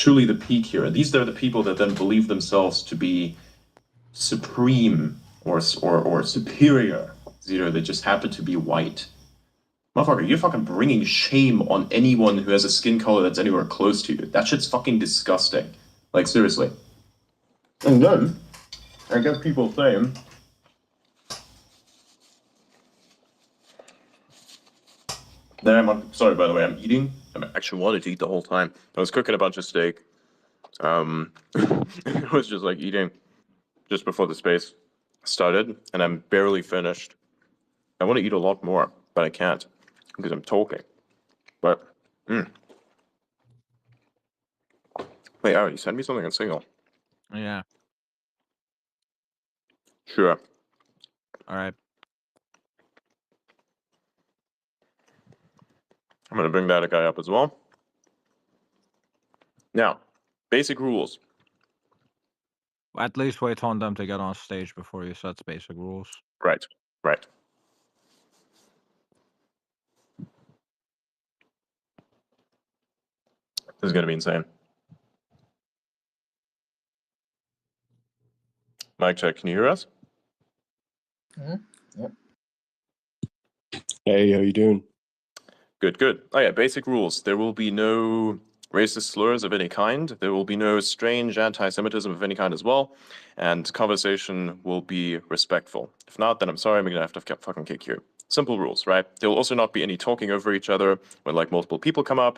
truly the peak here. These are the people that then believe themselves to be supreme or superior. They just happen to be white. Motherfucker, you're fucking bringing shame on anyone who has a skin color that's anywhere close to you. That shit's fucking disgusting. Like, seriously. And then, I get people saying, sorry, by the way, I'm eating. I actually wanted to eat the whole time. I was cooking a bunch of steak. I was just like eating just before the space started, and I'm barely finished. I want to eat a lot more, but I can't because I'm talking. But, wait, Aaron, you sent me something on Signal. Yeah. Sure. All right. I'm going to bring that guy up as well. Now, basic rules. At least wait on them to get on stage before you set basic rules. Right, right. This is going to be insane. Mic check, can you hear us? Yep. Hey, how you doing? Good, good. Oh yeah, basic rules. There will be no racist slurs of any kind. There will be no strange anti-Semitism of any kind as well. And conversation will be respectful. If not, then I'm sorry, I'm gonna have to fucking kick you. Simple rules, right? There will also not be any talking over each other when like multiple people come up.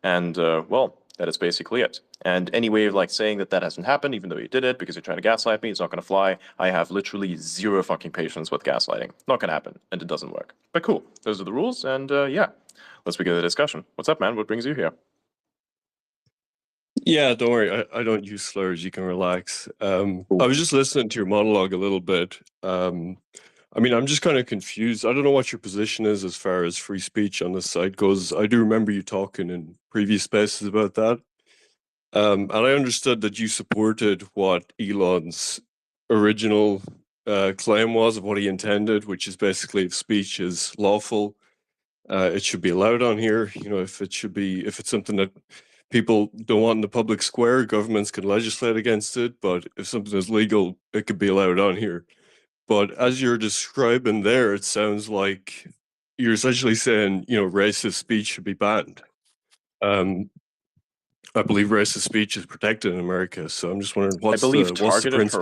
And well, that is basically it. And any way of like saying that that hasn't happened, even though you did it because you're trying to gaslight me, it's not gonna fly. I have literally zero fucking patience with gaslighting. Not gonna happen, and it doesn't work. But cool, those are the rules, and yeah. Let's begin the discussion. What's up, man? What brings you here? Yeah, don't worry. I don't use slurs. You can relax. I was just listening to your monologue a little bit. I mean, I'm just kind of confused. I don't know what your position is as far as free speech on this site goes. I do remember you talking in previous spaces about that. And I understood that you supported what Elon's original claim was of what he intended, which is basically if speech is lawful, it should be allowed on here. You know, if it's something that people don't want in the public square, governments can legislate against it. But if something is legal, it could be allowed on here. But as you're describing there, it sounds like you're essentially saying, you know, racist speech should be banned. I believe racist speech is protected in America, so I'm just wondering what's the principle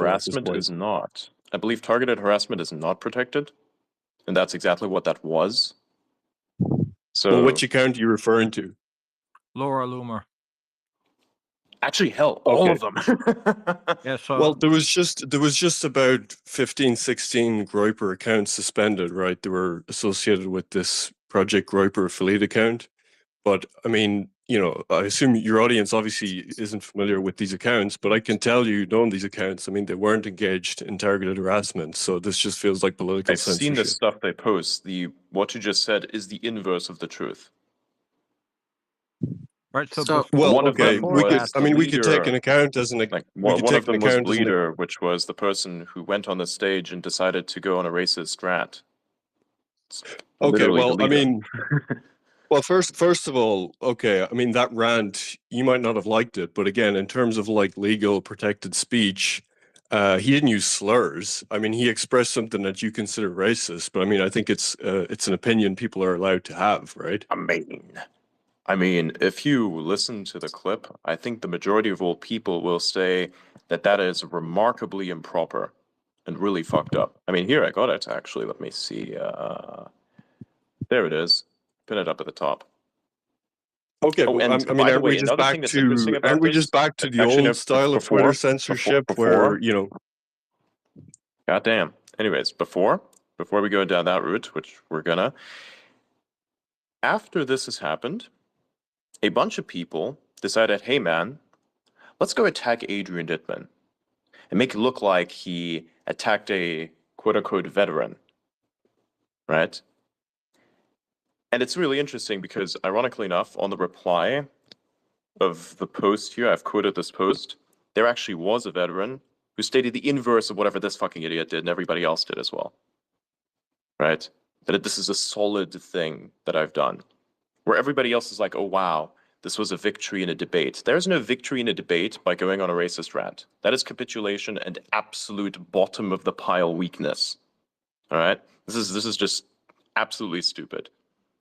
at this point? Is not. I believe targeted harassment is not protected, and that's exactly what that was. So, well, which account are you referring to? Laura Loomer. Actually, hell, all of them. Yeah, so well, there was just about 15, 16 Groyper accounts suspended, right? They were associated with this Project Groyper affiliate account. But I mean, you know, I assume your audience obviously isn't familiar with these accounts, but I can tell you, knowing these accounts, I mean, they weren't engaged in targeted harassment. So this just feels like political censorship. I've seen the stuff they post. What you just said is the inverse of the truth. right. So well, okay, we could take an account as an like one of them was Bleeder, which was the person who went on the stage and decided to go on a racist rant. Okay, well, I mean, well, first of all, okay, I mean that rant, you might not have liked it, but again, in terms of like legal protected speech, he didn't use slurs. I mean, he expressed something that you consider racist, but I mean, I think it's an opinion people are allowed to have, right? I mean, if you listen to the clip, I think the majority of all people will say that that is remarkably improper and really fucked up. I mean, here I got it actually. Let me see. There it is. Pin it up at the top. Okay, well, I mean, aren't we just back to the old style of Twitter censorship where, you know? Goddamn. Anyways, before we go down that route, which we're gonna, after this has happened, a bunch of people decided, hey man, let's go attack Adrian Dittman and make it look like he attacked a quote-unquote veteran, right? And it's really interesting because, ironically enough, on the reply of the post here, I've quoted this post, there actually was a veteran who stated the inverse of whatever this fucking idiot did and everybody else did as well, right? That this is a solid thing that I've done. Where everybody else is like, oh wow, this was a victory in a debate. There's no victory in a debate by going on a racist rant. That is capitulation and absolute bottom of the pile weakness. All right? This is just absolutely stupid.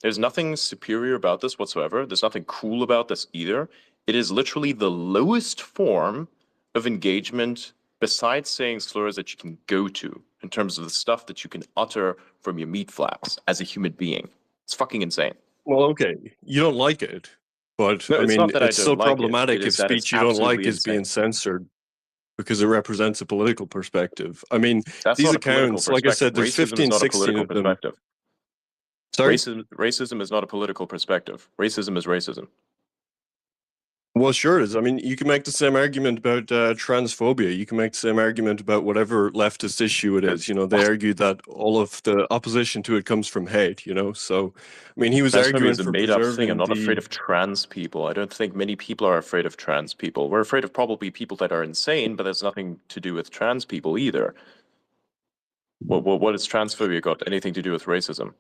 There's nothing superior about this whatsoever. There's nothing cool about this either. It is literally the lowest form of engagement besides saying slurs that you can go to in terms of the stuff that you can utter from your meat flaps as a human being. It's fucking insane. Well, okay, you don't like it, but No, I it's mean, not that I it's don't still like it. problematic It if is that it's speech you don't like absolutely is being insane. censored because it represents a political perspective. I mean, That's these not a political accounts, like I said, perspective. there's Racism is 15, not a 16 political of them. perspective. Sorry? Racism is not a political perspective. Racism is racism. Well, sure it is. I mean, you can make the same argument about transphobia. You can make the same argument about whatever leftist issue it is. You know, they argue that all of the opposition to it comes from hate, you know? So, I mean, he was Transphobia arguing is a for made-up thing. preserving I'm not afraid the... of trans people. I don't think many people are afraid of trans people. We're afraid of probably people that are insane, but that's nothing to do with trans people either. What has transphobia got anything to do with racism?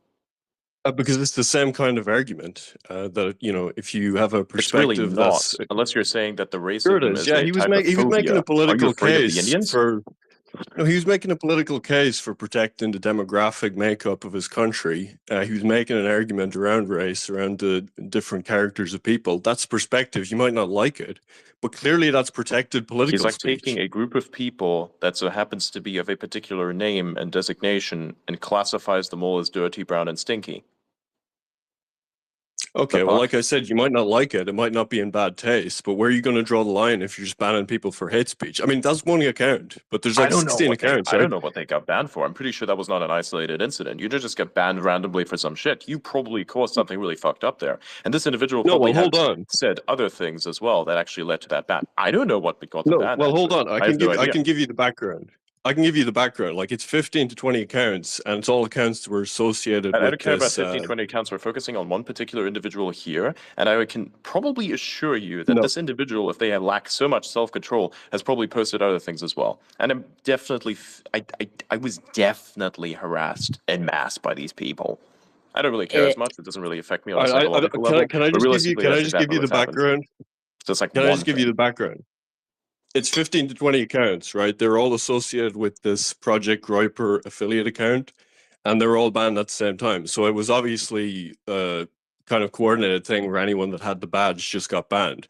Because it's the same kind of argument that, you know, if you have a It's really perspective not, that's... unless you're saying that the Sure it racism is. is Yeah, a he was type of making a phobia. political Are you afraid of the case Indians? for... No, he was making a political case for protecting the demographic makeup of his country. He was making an argument around race, around the different characters of people. That's perspective. You might not like it, but clearly that's protected political He's like speech. taking a group of people that so happens to be of a particular name and designation and classifies them all as dirty, brown, and stinky. Okay, well, fuck? like I said, you might not like it. It might not be in bad taste, but where are you going to draw the line if you're just banning people for hate speech? I mean, that's one account, but there's like 16 accounts, I right? don't know what they got banned for. I'm pretty sure that was not an isolated incident. You didn't just get banned randomly for some shit. You probably caused something really fucked up there. And this individual No, probably well, hold had on. said other things as well that actually led to that ban. I don't know what got the No, ban. well, hold actually. on. I have no I idea. can give you the background. I can give you the background. Like it's 15 to 20 accounts, and it's all accounts that were associated I with don't care about this. 15, 20 accounts. We're focusing on one particular individual here, and I can probably assure you that No. this individual, if they lack so much self-control, has probably posted other things as well. And I'm definitely, I was definitely harassed en masse by these people. I don't really care as much. It doesn't really affect me on a psychological level. Can I but just give you? realistically, Can I that's just give exactly you the what's happened. background? So it's like Can I one just give you thing. the background? It's 15 to 20 accounts, right? They're all associated with this Project Groyper affiliate account, and they're all banned at the same time. So it was obviously a kind of coordinated thing where anyone that had the badge just got banned.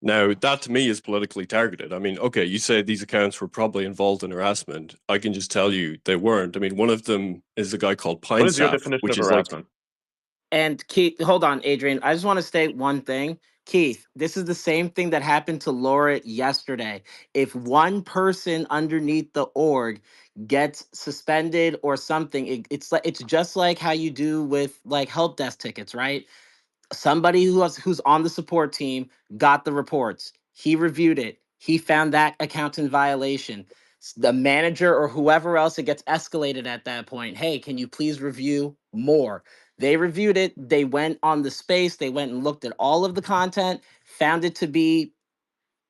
Now, that to me is politically targeted. I mean, okay, you say these accounts were probably involved in harassment. I can just tell you they weren't. I mean, one of them is a guy called What is your Pinesap, definition which of is like... harassment? And Keith, hold on, Adrian. I just want to state one thing. Keith, this is the same thing that happened to Laura yesterday. If one person underneath the org gets suspended or something, it's just like how you do with like help desk tickets, right? Somebody who's on the support team got the reports. He reviewed it. He found that account in violation. The manager or whoever else, it gets escalated at that point. Hey, can you please review more? They reviewed it. They went on the space. They went and looked at all of the content, found it to be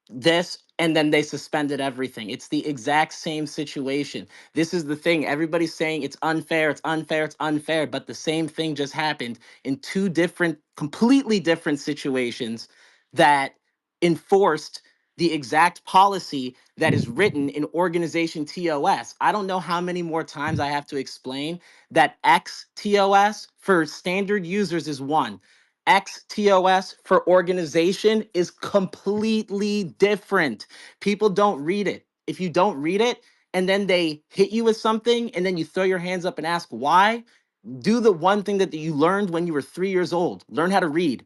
this, and then they suspended everything. It's the exact same situation. This is the thing. Everybody's saying it's unfair, it's unfair, it's unfair, but the same thing just happened in two different, completely different situations that enforced the exact policy that is written in organization TOS. I don't know how many more times I have to explain that XTOS for standard users is 1. XTOS for organization is completely different. People don't read it. If you don't read it and then they hit you with something and then you throw your hands up and ask why, do the one thing that you learned when you were 3 years old. Learn how to read.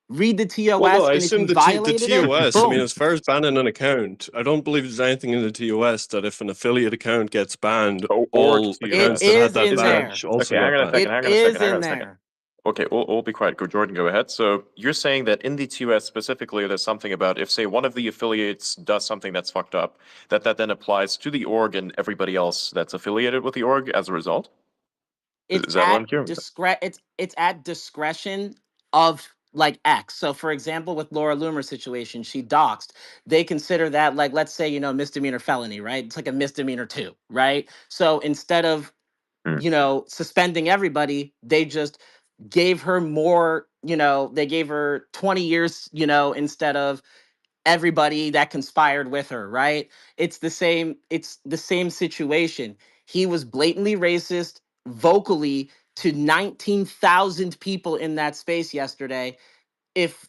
Read the TOS, Well, no, I and if assume you the violated it, TOS, I mean, boom. as far as banning an account, I don't believe there's anything in the TOS that if an affiliate account gets banned, Or all TOS. accounts It that had is that in badge there. also Okay, hang got on a banned. second. It Hang on a second. is Hang on in a second. there. Okay, all be quiet. Go, Jordan, go ahead. So you're saying that in the TOS specifically, there's something about if, say, one of the affiliates does something that's fucked up, that then applies to the org and everybody else that's affiliated with the org as a result? Is It's that what I'm at curious? it's at discretion of like X. So for example, with Laura Loomer's situation, she doxed. They consider that like, let's say, misdemeanor felony, right? It's like a misdemeanor 2, right? So instead of Hmm. suspending everybody, they just gave her more, they gave her 20 years, instead of everybody that conspired with her, right? It's the same situation. He was blatantly racist vocally to 19,000 people in that space yesterday. If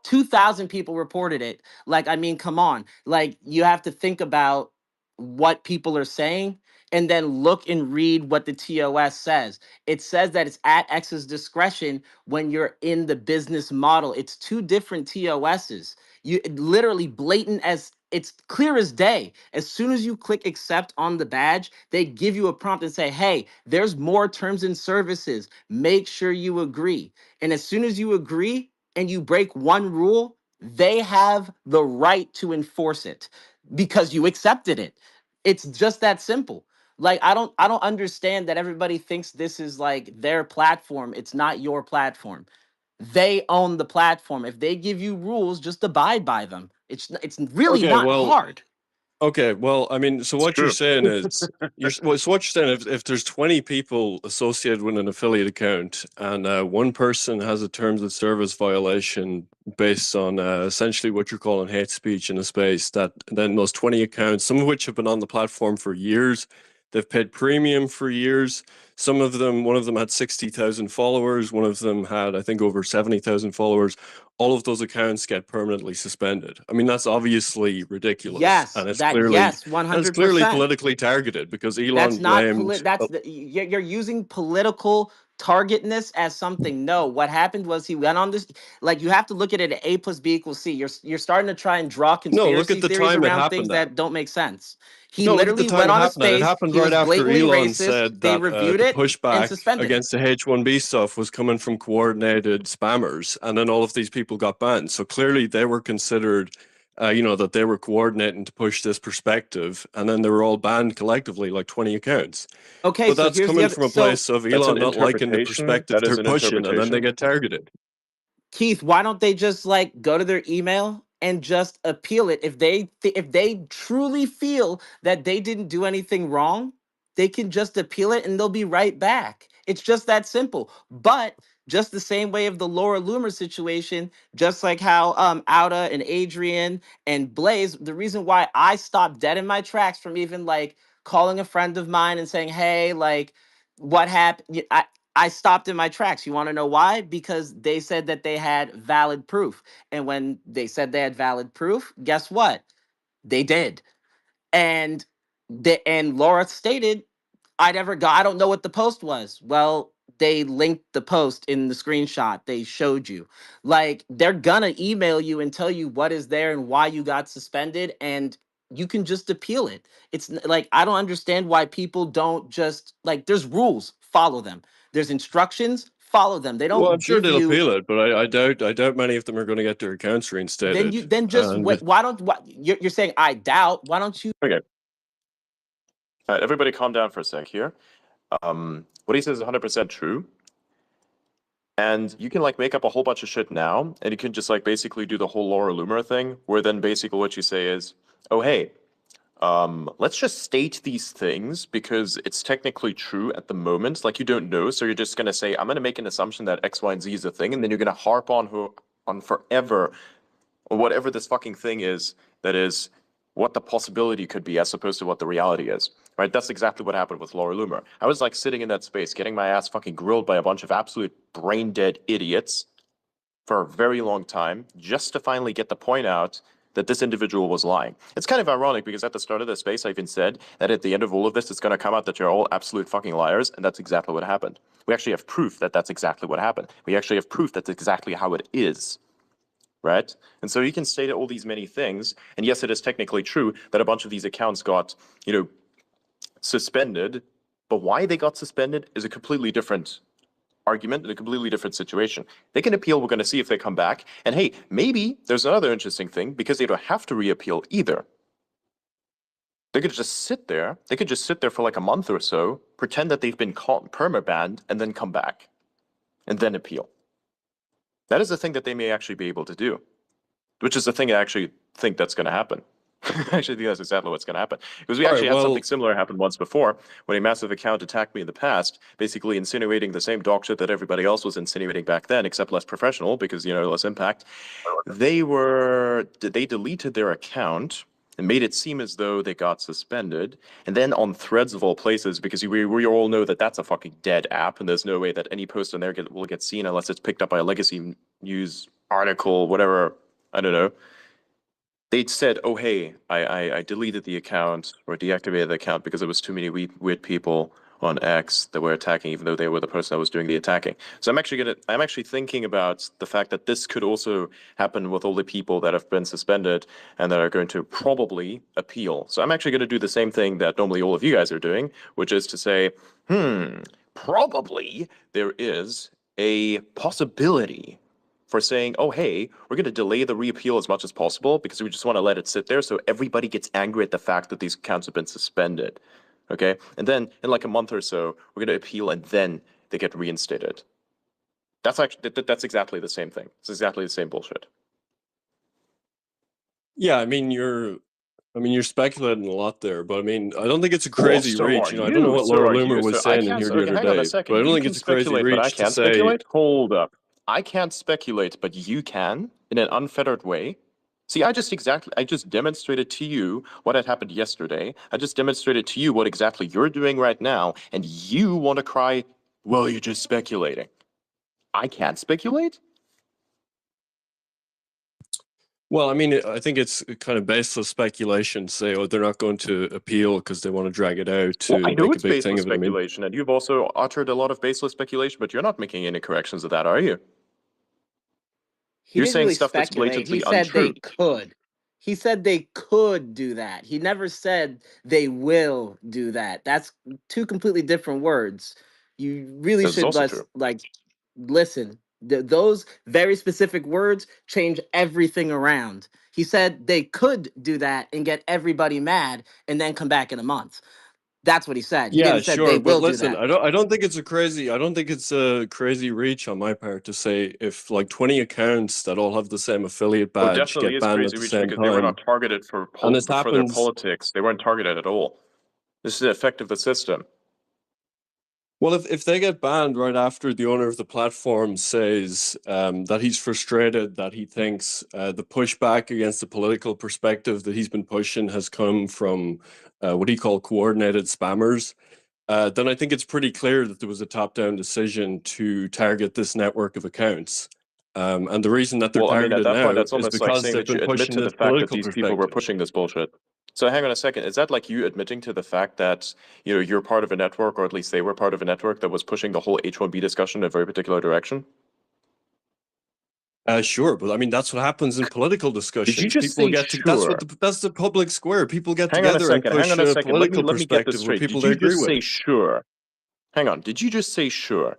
2,000 people reported it. Like, I mean, come on. Like, you have to think about what people are saying and then look and read what the TOS says. It says that it's at X's discretion when you're in the business model. It's two different TOSs. You literally blatant as it's clear as day. As soon as you click accept on the badge, they give you a prompt and say, hey, there's more terms and services. Make sure you agree. And as soon as you agree, and you break one rule, they have the right to enforce it because you accepted it. It's just that simple. Like, I don't understand that everybody thinks this is like their platform. It's not your platform. They own the platform. If they give you rules, just abide by them. It's really Okay, not well, hard. okay, well, I mean, so It's what you're true. saying is, so what you're saying, if there's 20 people associated with an affiliate account and one person has a terms of service violation based on essentially what you're calling hate speech in a space, that then those 20 accounts, some of which have been on the platform for years, they've paid premium for years. Some of them, one of them had 60,000 followers, one of them had, I think, over 70,000 followers. All of those accounts get permanently suspended. I mean, that's obviously ridiculous, Yes, yes, and it's clearly 100%. politically targeted because That's Elon not blamed. that's you're using political targetness as something. No, what happened was he went on this, like, you have to look at it at A plus B equals C. You're starting to try and draw No, look at conspiracy the theories time it around things happened at. that don't make sense. He No, look at the literally time went it on a happened at. It space, happened he right was after blatantly Elon racist, said they that reviewed the it and pushback suspended him. against the H-1B stuff was coming from coordinated spammers, and then all of these people got banned. So clearly they were considered, that they were coordinating to push this perspective, and then they were all banned collectively, like 20 accounts. Okay, But so that's here's the coming other, from a so place of That's Elon an not liking the interpretation. perspective That is they're an pushing, and then they interpretation. get targeted. Keith, why don't they just like go to their email and just appeal it? If they truly feel that they didn't do anything wrong, they can just appeal it and they'll be right back. It's just that simple. But just the same way of the Laura Loomer situation, just like how Auda and Adrian and Blaze, the reason why I stopped dead in my tracks from even like calling a friend of mine and saying, "Hey, like, what happened?" I stopped in my tracks. You want to know why? Because they said that they had valid proof. And when they said they had valid proof, guess what? They did. And Laura stated, I don't know what the post was. Well, they linked the post in the screenshot. They showed you. Like, they're gonna email you and tell you what is there and why you got suspended, and you can just appeal it. Like, I don't understand why people don't just, like, there's rules, follow them. There's instructions, follow them. They Well, I'm don't sure give they'll you, appeal it, but I doubt many of them are going to get their accounts reinstated. then just And wait. Why don't what you're saying I doubt? Why don't you Okay. All right, everybody calm down for a sec here. What he says is 100% true. And you can like make up a whole bunch of shit now, and you can just like basically do the whole Laura Loomer thing, where then basically what you say is, oh hey, let's just state these things because it's technically true at the moment. Like, you don't know, so you're just gonna say, I'm gonna make an assumption that X, Y, and Z is a thing, and then you're gonna harp on forever or whatever this fucking thing is that is what the possibility could be as opposed to what the reality is. Right? That's exactly what happened with Laura Loomer. I was like sitting in that space, getting my ass fucking grilled by a bunch of absolute brain dead idiots for a very long time, just to finally get the point out that this individual was lying. It's kind of ironic because at the start of the space, I even said that at the end of all of this, it's going to come out that you're all absolute fucking liars, and that's exactly what happened. We actually have proof that that's exactly what happened. We actually have proof that's exactly how it is. Right? And so you can state all these many things, and yes, it is technically true that a bunch of these accounts got, suspended, but why they got suspended is a completely different argument in a completely different situation. They can appeal. We're going to see if they come back. And hey, maybe there's another interesting thing because they don't have to reappeal either. They could just sit there. They could just sit there for like a month or so, pretend that they've been caught permabanned, and then come back and then appeal. That is the thing that they may actually be able to do, which is the thing I actually think that's going to happen. I actually think that's exactly what's going to happen. Because we All right, actually had well- something similar happen once before when a massive account attacked me in the past, basically insinuating the same dog shit that everybody else was insinuating back then, except less professional because, less impact. They deleted their account and made it seem as though they got suspended. And then on Threads of all places, because we all know that that's a fucking dead app and there's no way that any post on there will get seen unless it's picked up by a legacy news article, whatever, I don't know. They'd said, oh, hey, I deleted the account or deactivated the account because there was too many weird people on X that were attacking, even though they were the person that was doing the attacking. So I'm actually thinking about the fact that this could also happen with all the people that have been suspended and that are going to probably appeal. So I'm actually going to do the same thing that normally all of you guys are doing, which is to say, probably there is a possibility for saying, oh, hey, we're going to delay the reappeal as much as possible because we just want to let it sit there so everybody gets angry at the fact that these accounts have been suspended. Okay? And then in like a month or so, we're going to appeal and then they get reinstated. That's exactly the same thing. It's exactly the same bullshit. Yeah, I mean, you're speculating a lot there, but I mean, I don't think it's a crazy so reach. are I don't know you, what so Laura are Loomer you. was So I saying in can't- here okay, the other hang on a day, second. but I don't You think can it's a crazy speculate, but I reach to can't say. speculate. Hold up. I can't speculate, but you can in an unfettered way. See, I just demonstrated to you what had happened yesterday. I just demonstrated to you what exactly you're doing right now, and you want to cry, well, you're just speculating. I can't speculate? Well, I mean, I think it's kind of baseless speculation to say, oh, they're not going to appeal because they want to drag it out to Well, I know make a it's big thing baseless of it. I mean, speculation, and you've also uttered a lot of baseless speculation, but you're not making any corrections of that, are you? He You're didn't saying really stuff that's speculate. He blatantly said they untrue. could. He said they could do that. He never said they will do that. That's two completely different words. You really This is should also true. listen. Those very specific words change everything around. He said they could do that and get everybody mad and then come back in a month. That's what he said. He yeah, didn't say they sure, but will do listen, that. I don't think it's a crazy reach on my part to say if like 20 accounts that all have the same affiliate Well, badge definitely get is banned crazy at the reach same because they were time. not targeted for And this their happens. politics. They weren't targeted at all. This is the effect of the system. Well, if they get banned right after the owner of the platform says that he's frustrated, that he thinks the pushback against the political perspective that he's been pushing has come from what he called coordinated spammers, then I think it's pretty clear that there was a top-down decision to target this network of accounts. And the reason that they're Well, I mean, at targeted that point, now that's is almost like because saying they've that you been admit pushing to the this fact that political these people were perspective. pushing this bullshit. So hang on a second. Is that like you admitting to the fact that, you're part of a network, or at least they were part of a network that was pushing the whole H-1B discussion in a very particular direction? Sure, but I mean that's what happens in political discussions. just People say get to, sure? that's the public square. People get Hang on a together and second. push Hang on a a second. Let political me get this perspective with straight. people Did they you agree just with. say sure? Hang on. Did you just say sure?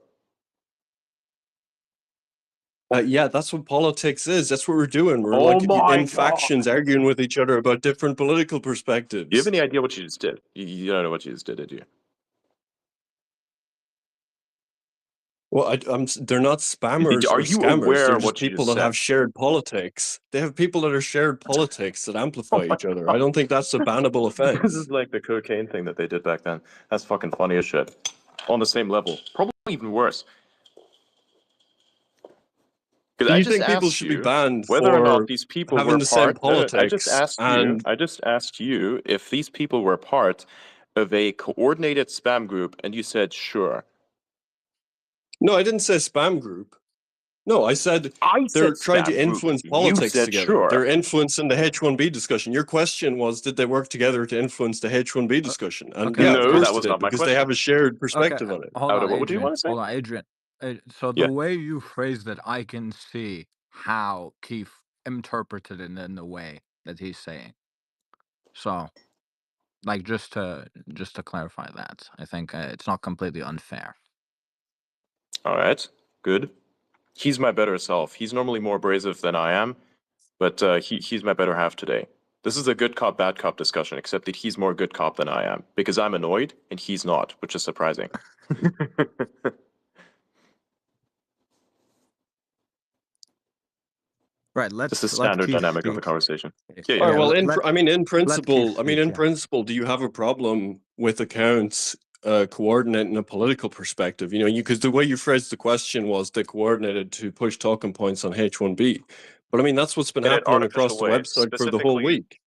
Yeah, that's what politics is. That's what we're doing. We're Oh like my in God. factions arguing with each other about different political perspectives. Do you have any idea what you just did? You don't know what you just did you? Well, they're not spammers Are or you scammers. aware They're of just what you people just that said? have shared politics. They have people that are shared politics that amplify Oh my each other. I don't think that's a bannable This offense. is like the cocaine thing that they did back then. That's fucking funny as shit. On the same level. Probably even worse. Because Do I you just think people asked should be you banned whether or not for these people having were the same part. No, no, politics? I just asked you if these people were part of a coordinated spam group, and you said sure. No, I didn't say spam group. No, I said they're trying to influence politics said together. sure. They're influencing the H-1B discussion. Your question was, did they work together to influence the H-1B discussion? And okay, yeah, No, of course that was they did, not my because they have a shared perspective on it. hold Oda, on, what would you Adrian. want to say? Hold on, Adrian. So the Yeah. way you phrased it, I can see how Keith interpreted it in the way that he's saying. So, like, just to clarify that, I think it's not completely unfair. All right. Good. He's my better self. He's normally more abrasive than I am, but he's my better half today. This is a good cop, bad cop discussion, except that he's more good cop than I am, because I'm annoyed and he's not, which is surprising. Right. It's the Let standard Keith dynamic of the speak. conversation. Yeah, Yeah, All yeah. right. Well, let I mean, in Keith principle, speak. Yeah. do you have a problem with accounts coordinating a political perspective? You know, because the way you phrased the question was they coordinated to push talking points on H1B. But I mean, that's what's been In an happening across artificial the way, website for the whole week.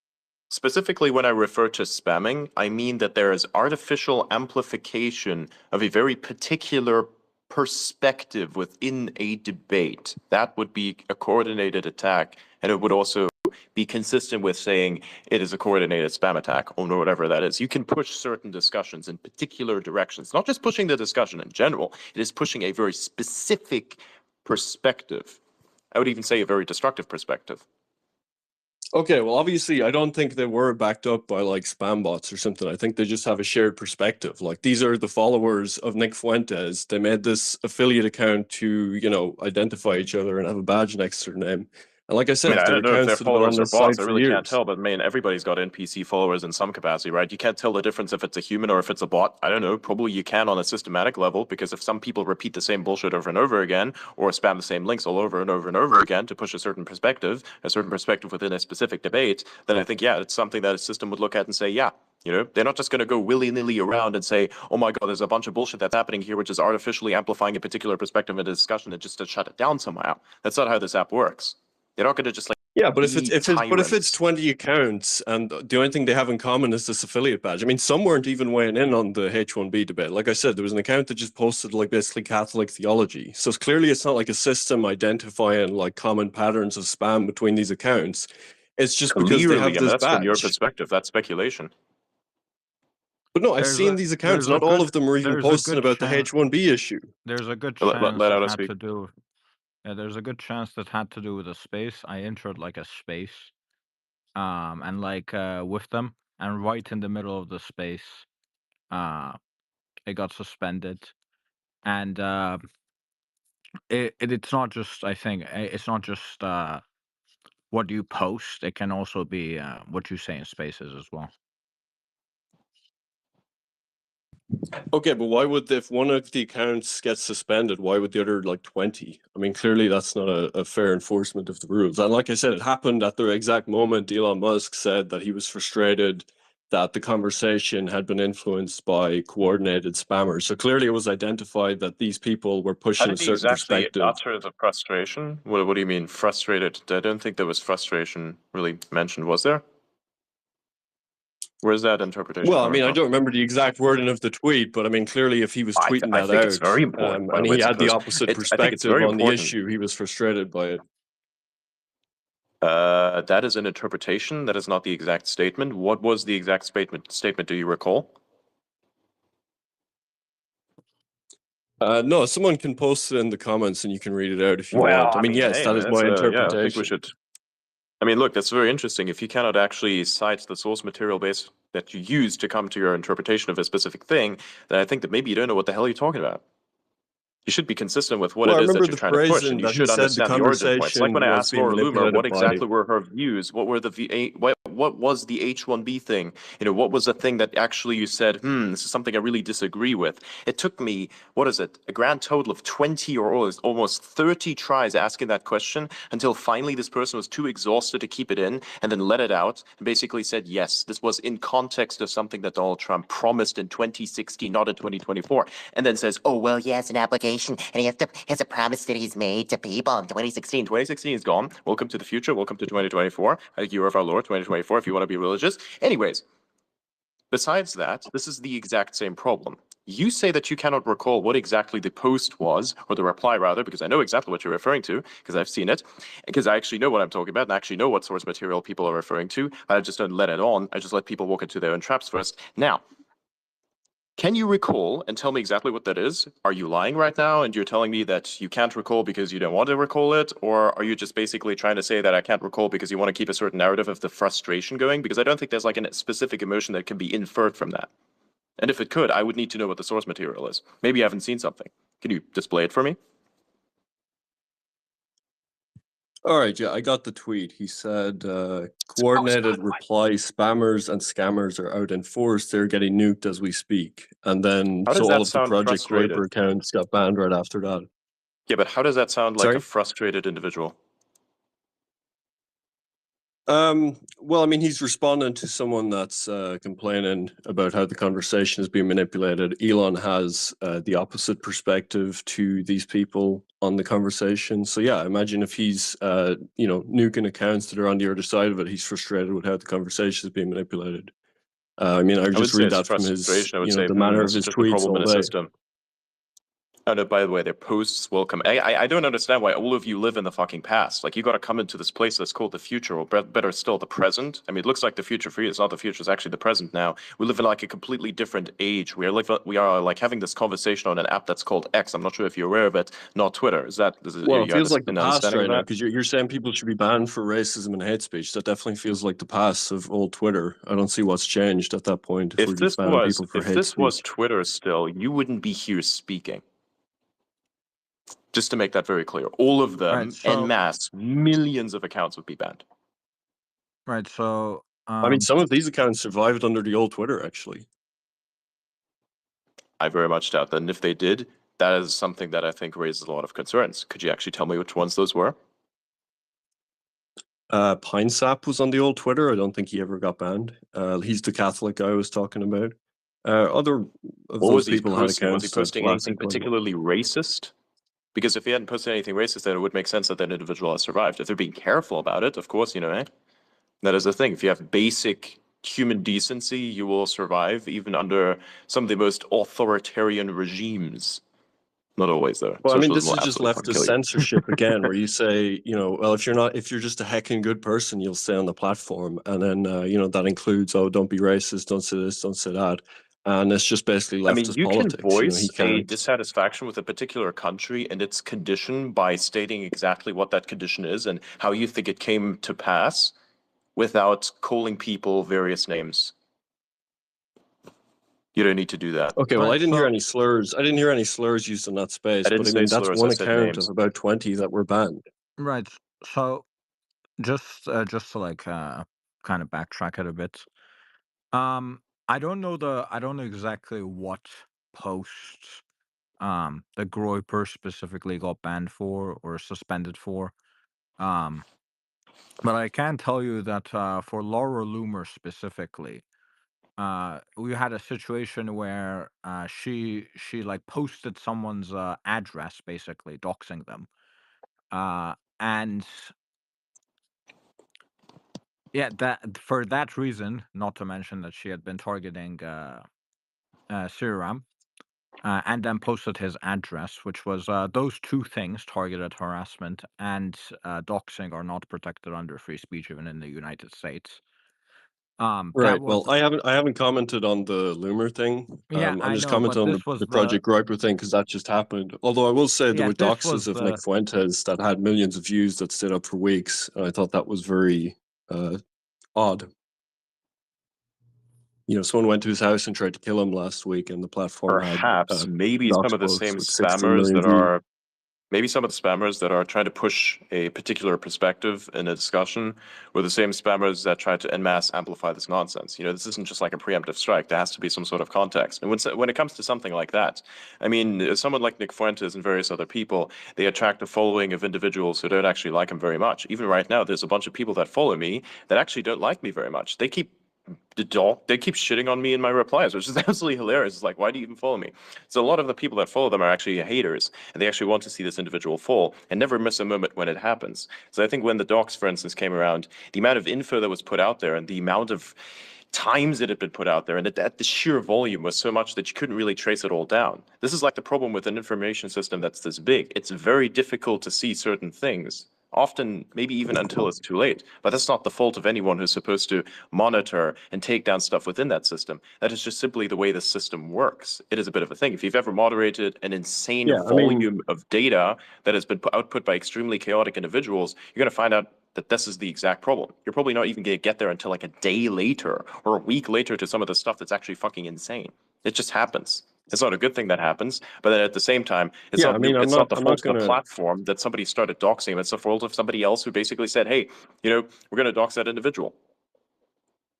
Specifically, when I refer to spamming, I mean that there is artificial amplification of a very particular perspective within a debate. That would be a coordinated attack, and it would also be consistent with saying it is a coordinated spam attack or whatever that is. You can push certain discussions in particular directions, not just pushing the discussion in general, it is pushing a very specific perspective. I would even say a very destructive perspective. Okay, well, obviously, I don't think they were backed up by like spam bots or something. I think they just have a shared perspective. Like these are the followers of Nick Fuentes. They made this affiliate account to, you know, identify each other and have a badge next to their name. And like I I said, mean, I they're don't know if accounts they're that have been on followers or this bots. site I for really can't years. tell, but man, everybody's got NPC followers in some capacity, right? You can't tell the difference if it's a human or if it's a bot. I don't know. Probably you can on a systematic level, because if some people repeat the same bullshit over and over again, or spam the same links all over and over and over again to push a certain perspective within a specific debate, then I think, yeah, it's something that a system would look at and say, yeah, you know, they're not just going to go willy-nilly around and say, oh my God, there's a bunch of bullshit that's happening here, which is artificially amplifying a particular perspective in a discussion, and just to shut it down somehow. That's not how this app works. They're not going to just like, Yeah, but if be it's 20 accounts and the only thing they have in common is this affiliate badge. I mean, some weren't even weighing in on the H1B debate. Like I said, there was an account that just posted like basically Catholic theology. So clearly it's not like a system identifying like common patterns of spam between these accounts. It's just because they have this that's from your badge. perspective. That's speculation. But no, I've There's seen a these accounts. there's a Not all good of them were even there's a posting good about the chance H1B issue. there's a good Let chance that Otto had speak. to do yeah, there's a good chance that had to do with a space. I entered like a space and like with them, and right in the middle of the space it got suspended. And it's not just, I think it's not just what you post, it can also be what you say in spaces as well. Okay, but why would if one of the accounts gets suspended, why would the other like 20? I mean, clearly that's not a fair enforcement of the rules. And like I said, it happened at the exact moment Elon Musk said that he was frustrated that the conversation had been influenced by coordinated spammers. So clearly it was identified that these people were How pushing a did he certain exactly perspective. utter the frustration? What do you mean frustrated? I don't think there was frustration really mentioned, was there? Where's that interpretation Well, I coming mean, I from? don't remember the exact wording of the tweet, but I mean, clearly if he was tweeting I that think it's out very important, by and the he way, had the suppose. opposite I think it's perspective very on the important. issue, he was frustrated by it. That is an interpretation. That is not the exact statement. What was the exact statement? Do you recall? No, someone can post it in the comments and you can read it out if you want. I mean, yes, hey, that is my yeah, I interpretation. think we should. I mean, look, that's very interesting. If you cannot actually cite the source material base that you use to come to your interpretation of a specific thing, then I think that maybe you don't know what the hell you're talking about. You should be consistent with what Well, I it is that remember you're the trying to push, and phrasing you that he should said the understand the origin points. Like conversation when I was asked being Laura Loomer, what manipulated by. exactly were her views? What were what was the H1B thing? You know, what was the thing that actually you said, this is something I really disagree with? It took me, what is it, a grand total of 20 or almost 30 tries asking that question until finally this person was too exhausted to keep it in and then let it out and basically said, yes, this was in context of something that Donald Trump promised in 2016, not in 2024. And then says, oh, well, he has an application and he has a promise that he's made to people in 2016. 2016 is gone. Welcome to the future. Welcome to 2024. Year of our Lord, 2024, if you want to be religious. Anyways, besides that, this is the exact same problem. You say that you cannot recall what exactly the post was, or the reply rather, because I know exactly what you're referring to, because I've seen it, because I actually know what I'm talking about, and I actually know what source material people are referring to. I just don't let it on. I just let people walk into their own traps first. Now, can you recall and tell me exactly what that is? Are you lying right now and you're telling me that you can't recall because you don't want to recall it? Or are you just basically trying to say that I can't recall because you want to keep a certain narrative of the frustration going? Because I don't think there's like a specific emotion that can be inferred from that. And if it could, I would need to know what the source material is. Maybe you haven't seen something. Can you display it for me? All right, yeah, I got the tweet. He said, coordinated reply spammers and scammers are out in force. They're getting nuked as we speak. And then, How does so that all of the sound Project frustrated? Raper accounts got banned right after that. Yeah, but how does that sound like Sorry? a frustrated individual? Well, I mean, he's responding to someone that's complaining about how the conversation is being manipulated. Elon has the opposite perspective to these people on the conversation. So yeah, imagine if he's nuking accounts that are on the other side of it. He's frustrated with how the conversation is being manipulated. I mean, I would I would just say read it's that from his, frustration. I would say, the manner of this is his just a tweets problem all in the day. system. Oh, no, by the way, their posts will come. I don't understand why all of you live in the fucking past. Like, you got to come into this place that's called the future, or better still, the present. I mean, it looks like the future for you. It's not the future. It's actually the present now. We live in like a completely different age. We are like having this conversation on an app that's called X. I'm not sure if you're aware of it, not Twitter. Well, it feels like the an past understanding right of now that? because you're saying people should be banned for racism and hate speech. That definitely feels like the past of old Twitter. I don't see what's changed at that point if we're just banning people for hate This was speech. Twitter still, you wouldn't be here speaking. Just to make that very clear, all of them Right, so- en masse, millions of accounts would be banned. Right. So I mean, some of these accounts survived under the old Twitter, actually. I very much doubt that. And if they did, that is something that I think raises a lot of concerns. Could you actually tell me which ones those were? PineSap was on the old Twitter. I don't think he ever got banned. He's the Catholic guy I was talking about. Other of What those was he people had posting? Was he accounts that posting anything lasted quite long. particularly racist? Because if he hadn't posted anything racist, then it would make sense that that individual has survived. If they're being careful about it, of course, that is the thing. If you have basic human decency, you will survive even under some of the most authoritarian regimes. Not always, though. Well, I mean, this Socialism is will just absolutely fucking leftist kill you. censorship again, where you say, well, if you're just a heckin' good person, you'll stay on the platform, and then that includes, oh, don't be racist, don't say this, don't say that, and it's just basically I mean, leftist you can politics. voice He a can't. dissatisfaction with a particular country and its condition by stating exactly what that condition is and how you think it came to pass without calling people various names. You don't need to do that. Okay, well, Right, I didn't hear so- any slurs. I didn't hear any slurs used in that space. I didn't But I say mean, that's slurs, one I said account names. of about 20 that were banned. Right. So just to like kind of backtrack it a bit. I don't know exactly what posts the Groyper specifically got banned for or suspended for. But I can tell you that for Laura Loomer specifically, we had a situation where she like posted someone's address, basically doxing them, and yeah, that for that reason, not to mention that she had been targeting Sriram, and then posted his address, which was those two things, targeted harassment and doxing, are not protected under free speech even in the United States. That Right. was Well, I haven't commented on the Loomer thing. Yeah, I'm I just know, but commenting on this was the Project Groyper thing because that just happened. Although I will say there Yeah, were this was doxes of the- Nick Fuentes that had millions of views that stayed up for weeks, and I thought that was very odd. Someone went to his house and tried to kill him last week, and the platform Perhaps, had maybe dox some of the posts same with 16 spammers million that views. are maybe some of the spammers that are trying to push a particular perspective in a discussion were the same spammers that try to en masse amplify this nonsense. This isn't just like a preemptive strike. There has to be some sort of context. And when it comes to something like that, I mean, someone like Nick Fuentes and various other people, they attract a following of individuals who don't actually like him very much. Even right now, there's a bunch of people that follow me that actually don't like me very much. They keep shitting on me in my replies, which is absolutely hilarious. It's like, why do you even follow me? So a lot of the people that follow them are actually haters, and they actually want to see this individual fall and never miss a moment when it happens. So I think when the docs, for instance, came around, the amount of info that was put out there and the amount of times it had been put out there and that the sheer volume was so much that you couldn't really trace it all down. This is like the problem with an information system that's this big. It's very difficult to see certain things. Often, maybe even until it's too late. But that's not the fault of anyone who's supposed to monitor and take down stuff within that system. That is just simply the way the system works. It is a bit of a thing. If you've ever moderated an insane volume of data that has been output by extremely chaotic individuals, you're going to find out that this is the exact problem. You're probably not even going to get there until like a day later or a week later to some of the stuff that's actually fucking insane. It just happens. It's not a good thing that happens, but then at the same time, it's not the fault of the platform that somebody started doxing him. It's the fault of somebody else who basically said, hey, we're going to dox that individual.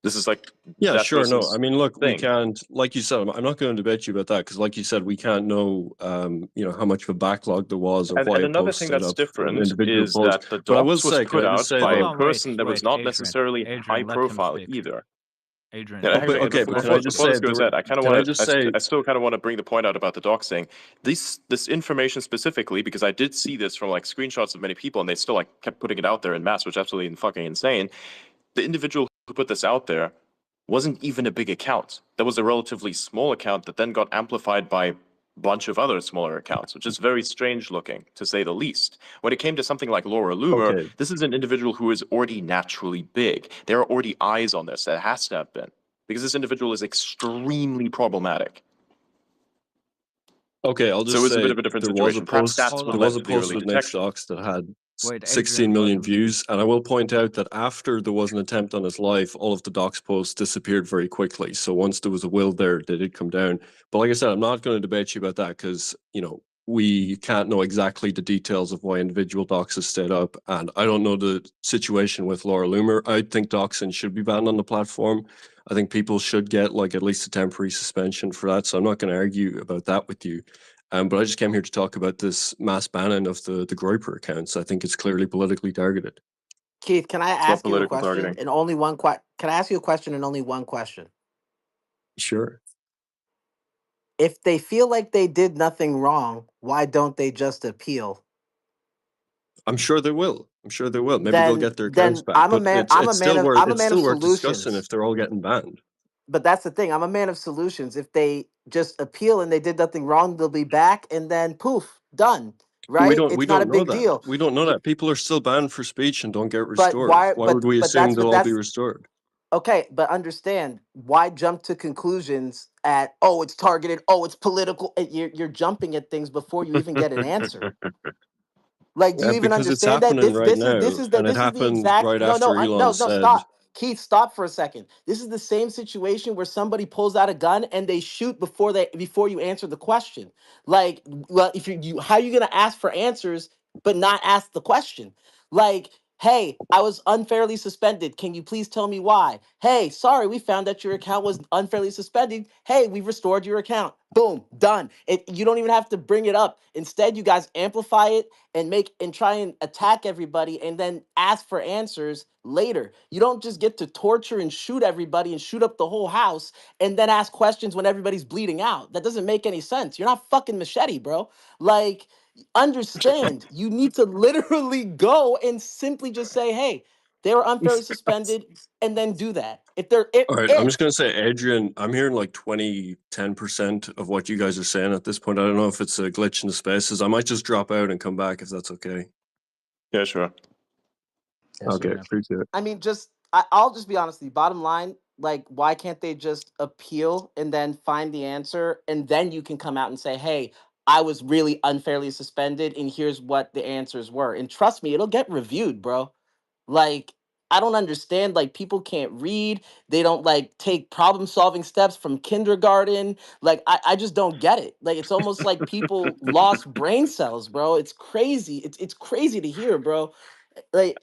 This is like Yeah, that sure. No, person's I mean, look, we thing. can't, like you said, I'm not going to debate you about that because, like you said, we can't know, how much of a backlog there was or And why a another post thing stood that's up for an different individual is post. that the But I will docs was say, put can I just out say by Hold a though? on, wait, person that was wait, not Adrian. necessarily high Adrian, let him profile speak. either. Adrian, Yeah, let him actually, Okay, but can I just before say, this goes ahead, I kind of can I want just to, say, I still kind of want to bring the point out about the doxing. This information specifically, because I did see this from like screenshots of many people, and they still like kept putting it out there in mass, which is absolutely fucking insane. The individual who put this out there wasn't even a big account. That was a relatively small account that then got amplified by a bunch of other smaller accounts, which is very strange looking, to say the least. When it came to something like Laura Loomer, okay, this is an individual who is already naturally big. There are already eyes on this. That has to have been. Because this individual is extremely problematic. okay, I'll So it just was a bit say of a different there was a situation. Perhaps post, that's Hold what on. there was led a to the post early with Nick detection. Stocks that had Wait, 16 Adrian, let million him views, and I will point out that after there was an attempt on his life, all of the docs posts disappeared very quickly. So once there was a will there, they did come down. But like I said, I'm not going to debate you about that because we can't know exactly the details of why individual docs have stayed up, and I don't know the situation with Laura Loomer. I think doxing should be banned on the platform. I think people should get like at least a temporary suspension for that. So I'm not going to argue about that with you. But I just came here to talk about this mass banning of the Groyper accounts. I think it's clearly politically targeted. Keith, can I It's not ask you a political question? targeting. And only one Can I ask you a question and only one question? Sure. If they feel like they did nothing wrong, why don't they just appeal? I'm sure they will. I'm sure they will. Maybe they'll Then get their accounts then back. But it's I'm a it's man still of worth I'm a it's man of still worth discussing solutions. if they're all getting banned. But that's the thing. I'm a man of solutions. If they just appeal and they did nothing wrong, they'll be back and then poof, done. We Right? don't we It's not a don't know big that. deal. We don't know You, that. People are still banned for speech and don't get but restored. why Why would we assume they'll all be that's restored? okay, but understand why jump to conclusions at oh it's targeted, oh it's political. You're jumping at things before you even get an answer. Like, do Yeah, you even because it's understand that happening right this now, is and it this is the happened exact right after Elon no said, stop. Keith, stop for a second. This is the same situation where somebody pulls out a gun and they shoot before you answer the question. Like, well, if you how are you gonna ask for answers but not ask the question? Like, hey, I was unfairly suspended. Can you please tell me why? Hey, sorry, we found that your account was unfairly suspended. Hey, we restored your account. Boom, done. You don't even have to bring it up. Instead, you guys amplify it and try and attack everybody and then ask for answers later. You don't just get to torture and shoot everybody and shoot up the whole house and then ask questions when everybody's bleeding out. That doesn't make any sense. You're not fucking Machete, bro. Like, understand, you need to literally go and simply just say, hey, they were unfairly suspended, and then do that. If they're all right, I'm just if going to say, Adrian, I'm hearing like 10% of what you guys are saying at this point. I don't know if it's a glitch in the spaces. I might just drop out and come back if that's okay. Yeah, sure. Okay, Yeah. appreciate it. I mean, I'll just be honest with you. Bottom line, like, why can't they just appeal and then find the answer, and then you can come out and say, "Hey, I was really unfairly suspended, and here's what the answers were." And trust me, it'll get reviewed, bro. Like, I don't understand. Like, people can't read. They don't like take problem solving steps from kindergarten. Like, I just don't get it. Like, it's almost like people lost brain cells, bro. It's crazy. It's crazy to hear, bro. Like,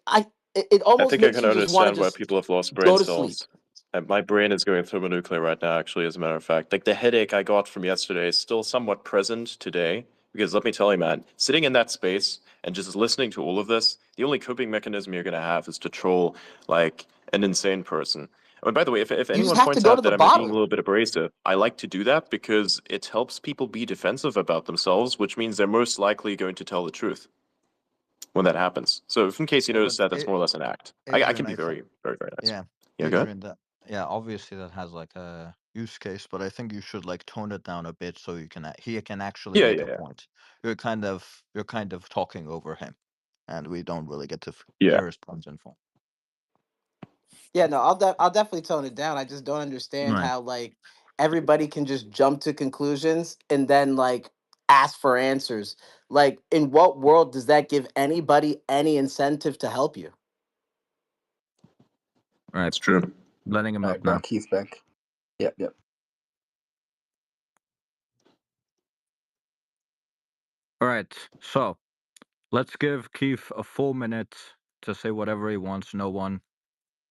it I almost think I makes can you just want to understand why just people have lost brain go to sleep. cells. And my brain is going thermonuclear right now, actually, as a matter of fact. Like the headache I got from yesterday is still somewhat present today. Because let me tell you, man, sitting in that space and just listening to all of this, the only coping mechanism you're going to have is to troll like an insane person. And by the way, if You just anyone have to points go to out the that I'm being a bottle. little bit abrasive, I like to do that because it helps people be defensive about themselves, which means they're most likely going to tell the truth when that happens. So if in case you Yeah, but notice that, that's more or less an act. I can Adrian, be I think, very, very, very nice. yeah, Yeah, go ahead. Adrian, that, yeah, obviously that has like a use case, but I think you should like tone it down a bit so he can actually Yeah, make yeah, a yeah. point. You're kind of talking over him, and we don't really get to Yeah. hear his points in full. Yeah, no, I'll definitely tone it down. I just don't understand Right. how like everybody can just jump to conclusions and then like ask for answers. Like, in what world does that give anybody any incentive to help you? Right. That's true. Letting him I up now. brought Keith back. Yep. All right. So let's give Keith a full minute to say whatever he wants. No one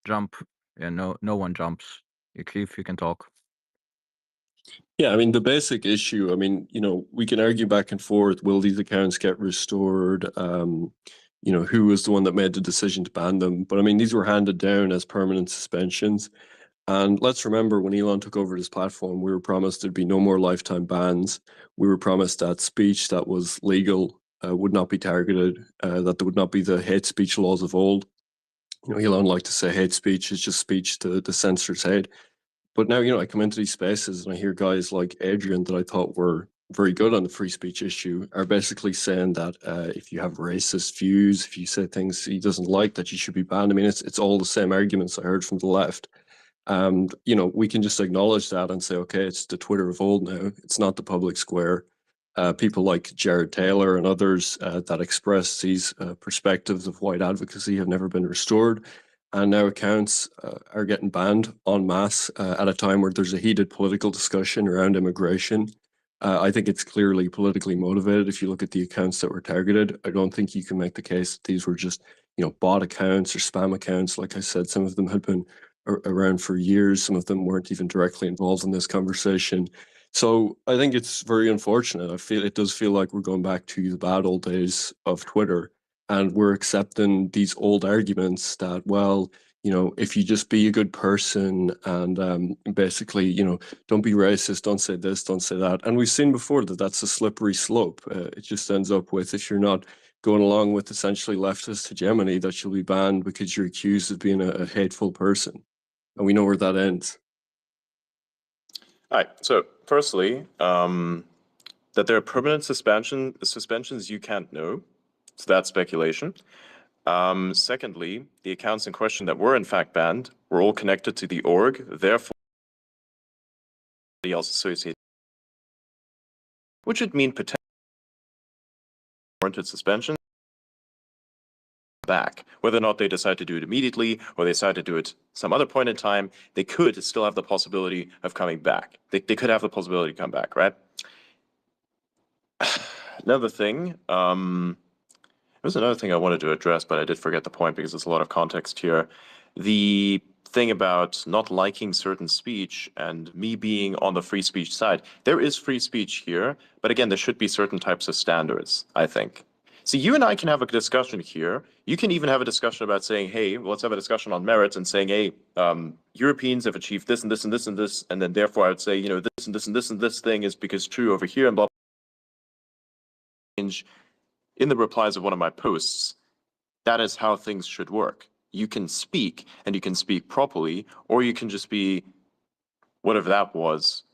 jump Yeah, no one jumps. You Keith, you can talk. Yeah, I mean, the basic issue, I mean, we can argue back and forth, will these accounts get restored? Who was the one that made the decision to ban them? But I mean, these were handed down as permanent suspensions. And let's remember, when Elon took over this platform, we were promised there'd be no more lifetime bans. We were promised that speech that was legal would not be targeted, that there would not be the hate speech laws of old. Elon liked to say hate speech is just speech to censors hate. But now, I come into these spaces and I hear guys like Adrian that I thought were very good on the free speech issue are basically saying that if you have racist views, if you say things he doesn't like, that you should be banned. I mean, it's all the same arguments I heard from the left. And, we can just acknowledge that and say, okay, it's the Twitter of old now. It's not the public square. People like Jared Taylor and others that express these perspectives of white advocacy have never been restored. And now accounts are getting banned en masse at a time where there's a heated political discussion around immigration. I think it's clearly politically motivated. If you look at the accounts that were targeted, I don't think you can make the case that these were just, bot accounts or spam accounts. Like I said, some of them had been around for years. Some of them weren't even directly involved in this conversation. So I think it's very unfortunate. It does feel like we're going back to the bad old days of Twitter, and we're accepting these old arguments that, well, if you just be a good person and basically, don't be racist, don't say this, don't say that. And we've seen before that that's a slippery slope. It just ends up with, if you're not going along with essentially leftist hegemony, that you'll be banned because you're accused of being a hateful person. And we know where that ends. All right. So firstly, that there are permanent suspensions you can't know. So that's speculation. Secondly, the accounts in question that were in fact banned were all connected to the org, therefore else associated, which would mean potentially warranted suspension back. Whether or not they decide to do it immediately or they decide to do it some other point in time, they could still have the possibility of coming back. They could have the possibility to come back, right? Another thing, there's another thing I wanted to address, but I did forget the point because there's a lot of context here. The thing about not liking certain speech and me being on the free speech side. There is free speech here, but again, there should be certain types of standards, I think. See, you and I can have a discussion here. You can even have a discussion about saying, hey, let's have a discussion on merits and saying, hey, Europeans have achieved this and this and this and this, and then therefore I would say, this and this and this and this thing is because true over here and blah, blah, blah. In the replies of one of my posts, that is how things should work. You can speak, and you can speak properly, or you can just be whatever that was,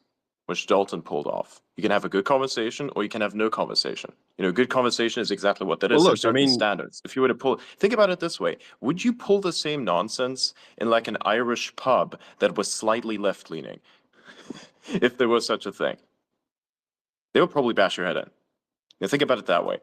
which Dalton pulled off. You can have a good conversation, or you can have no conversation. Good conversation is exactly what that is. Well, There's look, I certain mean, standards. If you were to think about it this way, would you pull the same nonsense in like an Irish pub that was slightly left-leaning? If there was such a thing. They would probably bash your head in. Think about it that way.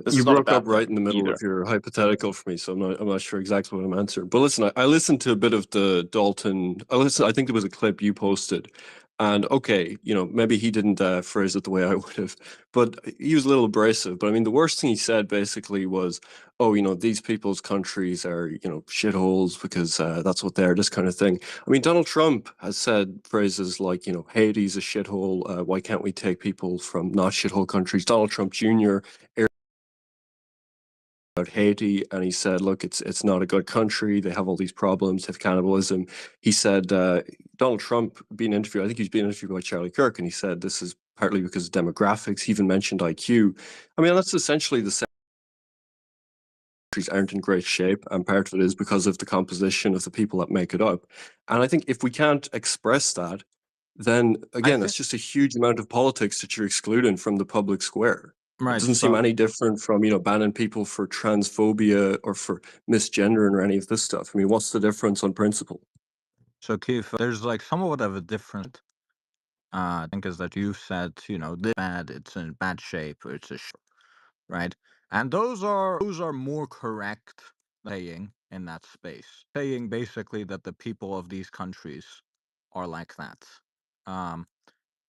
This you is not a broke up bad right thing in the middle either. of your hypothetical for me, so I'm not sure exactly what I'm answering. But listen, I listened to a bit of the Dalton. I think there was a clip you posted, and okay, maybe he didn't phrase it the way I would have, but he was a little abrasive. But I mean, the worst thing he said basically was, "Oh, these people's countries are shitholes because that's what they are." This kind of thing. I mean, Donald Trump has said phrases like, Haiti's a shithole. Why can't we take people from not shithole countries? Donald Trump Jr. about Haiti, and he said, look, it's not a good country. They have all these problems, they have cannibalism. He said, Donald Trump being interviewed, I think he was being interviewed by Charlie Kirk, and he said this is partly because of demographics. He even mentioned IQ. I mean, that's essentially the same. Countries aren't in great shape, and part of it is because of the composition of the people that make it up. And I think if we can't express that, then again, it's just a huge amount of politics that you're excluding from the public square. Right. It doesn't seem any different from, banning people for transphobia or for misgendering or any of this stuff. I mean, what's the difference on principle? So Keith, there's like somewhat of a different I think is that you said, this bad, it's in bad shape, or it's right? And those are more correct saying in that space. Saying basically that the people of these countries are like that.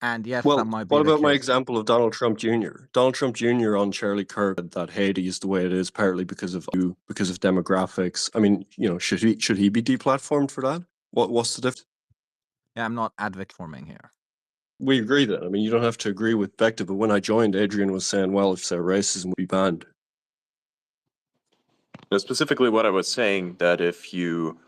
And yes, that Well, might be what the about my case. example of Donald Trump Jr.? Donald Trump Jr. on Charlie Kirk said that Haiti is the way it is, partly because of demographics. I mean, should he be deplatformed for that? What's the difference? Yeah, I'm not advocating here. We agree then. I mean, you don't have to agree with Vector, but when I joined, Adrian was saying, well, if racism would be banned. Now, specifically what I was saying, that if you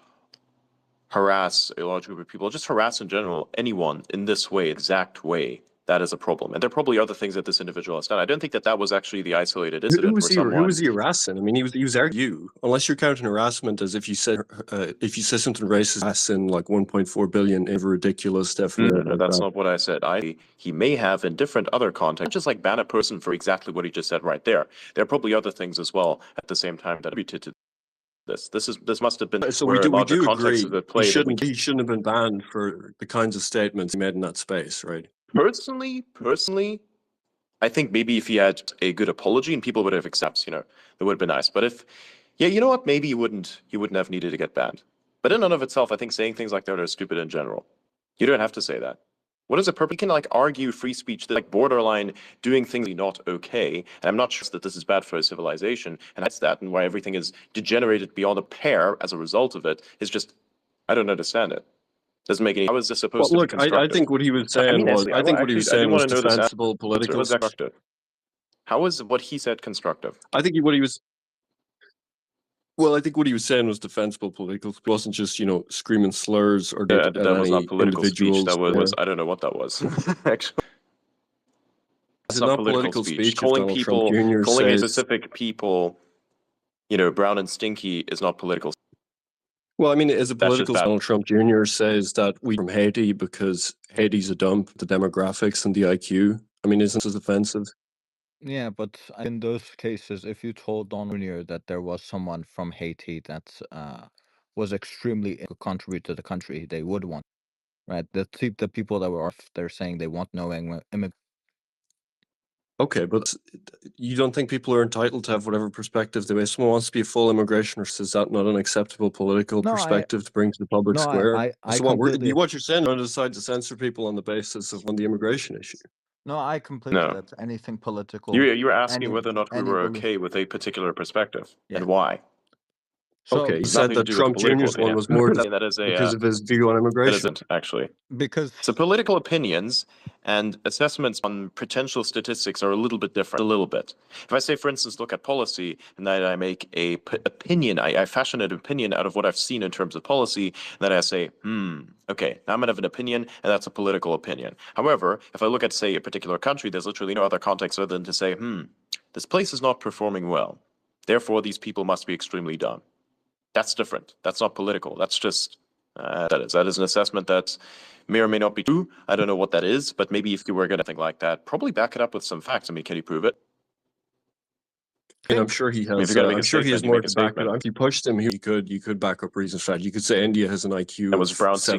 harass a large group of people, just harass in general, anyone in this way, exact way, that is a problem. And there are probably other things that this individual has done. I don't think that that was actually the isolated incident Who where someone... was he harassing? I mean, he was you. Unless you're counting harassment as if you say something racist, as in like 1.4 billion, ever ridiculous, definitely. No, that's not what I said. He may have in different other contexts, just like ban a person for exactly what he just said right there. There are probably other things as well at the same time that attributed to this. This must have been So where we larger do context agree. of at play. He shouldn't have been banned for the kinds of statements he made in that space, right? Personally, I think maybe if he had a good apology and people would have accepted, that would have been nice. But if, yeah, you know what, maybe he wouldn't have needed to get banned. But in and of itself, I think saying things like that are stupid in general. You don't have to say that. What is the purpose? You can argue free speech, like borderline doing things not okay. And I'm not sure that this is bad for a civilization. And that's that, and why everything is degenerated beyond a pair as a result of it is just, I don't understand it. Doesn't make any. How is this supposed to be constructive? I think what he was saying was, I think what he was saying was defensible political. How is what he said constructive? I think what he was saying was defensible political. It wasn't just screaming slurs or that was not political speech. That was I don't know what that was. Actually, it's not political speech. Calling a specific people, brown and stinky is not political. Well, I mean, as a political, Donald Trump Jr. says that we from Haiti because Haiti's a dump, the demographics and the IQ. I mean, isn't this offensive? Yeah, but in those cases, if you told Don Jr. that there was someone from Haiti that was extremely contribute to the country, they would want, right? The people that were off, they're saying they want no immigrants. Okay, but you don't think people are entitled to have whatever perspective they wish? Someone wants to be a full immigration, or is that not an acceptable political perspective to bring to the public square? So what you're saying, on the side to censor people on the basis of the immigration issue. No, I completely that anything political. You were asking whether or not we were okay with a particular perspective and why. So, okay, you said that Trump Jr.'s one was more because of his view on immigration. That isn't, actually. Because so political opinions and assessments on potential statistics are a little bit different, a little bit. If I say, for instance, look at policy, and that I make a opinion, I fashion an opinion out of what I've seen in terms of policy, and then I say, okay, now I'm going to have an opinion, and that's a political opinion. However, if I look at, say, a particular country, there's literally no other context other than to say, this place is not performing well. Therefore, these people must be extremely dumb. That's different. That's not political. That's just, that is an assessment that may or may not be true. I don't know what that is, but maybe if you were going to think like that, probably back it up with some facts. I mean, can you prove it? And I'm sure he has. I'm sure he has more to back it up. If you pushed him, you could back up reasons for that. You could say India has an IQ of 7.